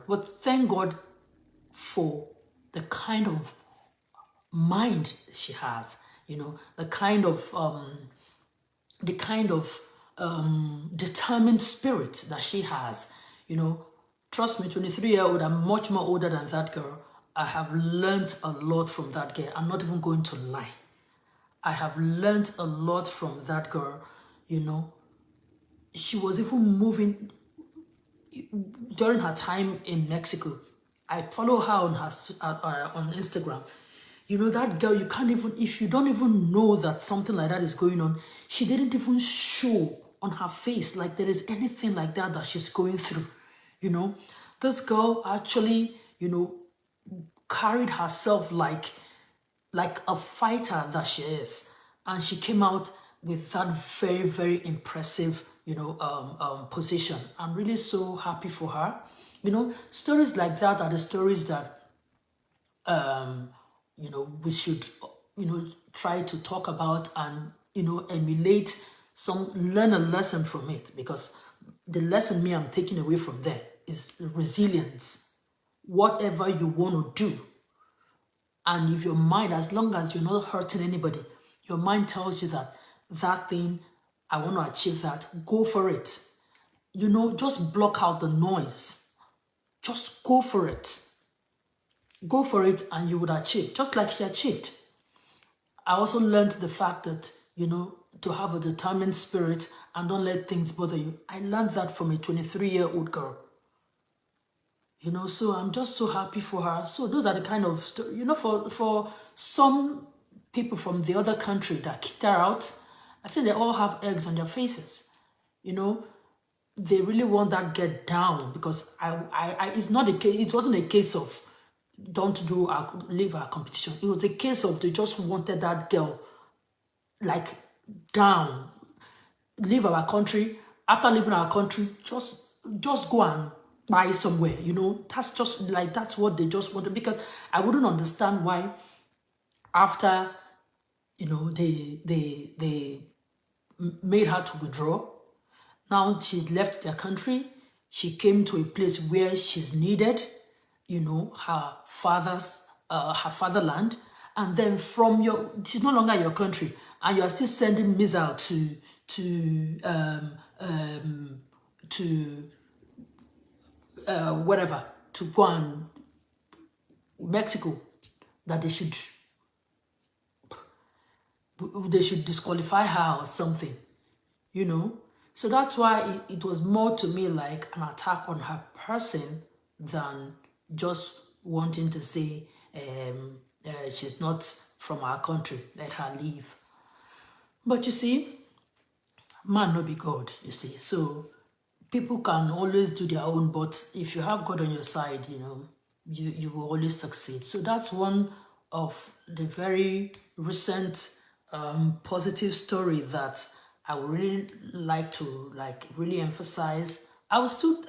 But thank God for the kind of mind she has, the kind of determined spirit that she has. Trust me, 23-year-old, I'm much more older than that girl. I have learned a lot from that girl. I'm not even going to lie. I have learned a lot from that girl. She was even moving during her time in Mexico. I follow her on on Instagram. That girl, you can't even, if you don't even know that something like that is going on, she didn't even show on her face like there is anything like that she's going through. This girl actually, carried herself like a fighter that she is. And she came out with that very, very impressive, position. I'm really so happy for her. Stories like that are the stories that, we should, try to talk about and, emulate learn a lesson from it, because the lesson I'm taking away from there is resilience. Whatever you want to do, and if your mind, as long as you're not hurting anybody, your mind tells you that thing, I want to achieve that, go for it. Just block out the noise. Just go for it. Go for it and you would achieve, just like she achieved. I also learned the fact that, to have a determined spirit and don't let things bother you. I learned that from a 23-year-old girl. So I'm just so happy for her. So those are the kind of, for some people from the other country that kicked her out, I think they all have eggs on their faces. They really want that get down, because it's not a case, it wasn't a case of don't leave our competition. It was a case of they just wanted that girl like down, leave our country. After leaving our country, just go and buy somewhere. That's what they just wanted, because I wouldn't understand why after they made her to withdraw. Now she left their country. She came to a place where she's needed, her fatherland, and then she's no longer in your country, and you are still sending missile to whatever, to go and Mexico, that they should disqualify her or something, So that's why it was more to me like an attack on her person than just wanting to say she's not from our country, let her leave. But you see, man no be God, you see. So people can always do their own, but if you have God on your side, you will always succeed. So that's one of the very recent positive story that I would really like to really emphasize. I was still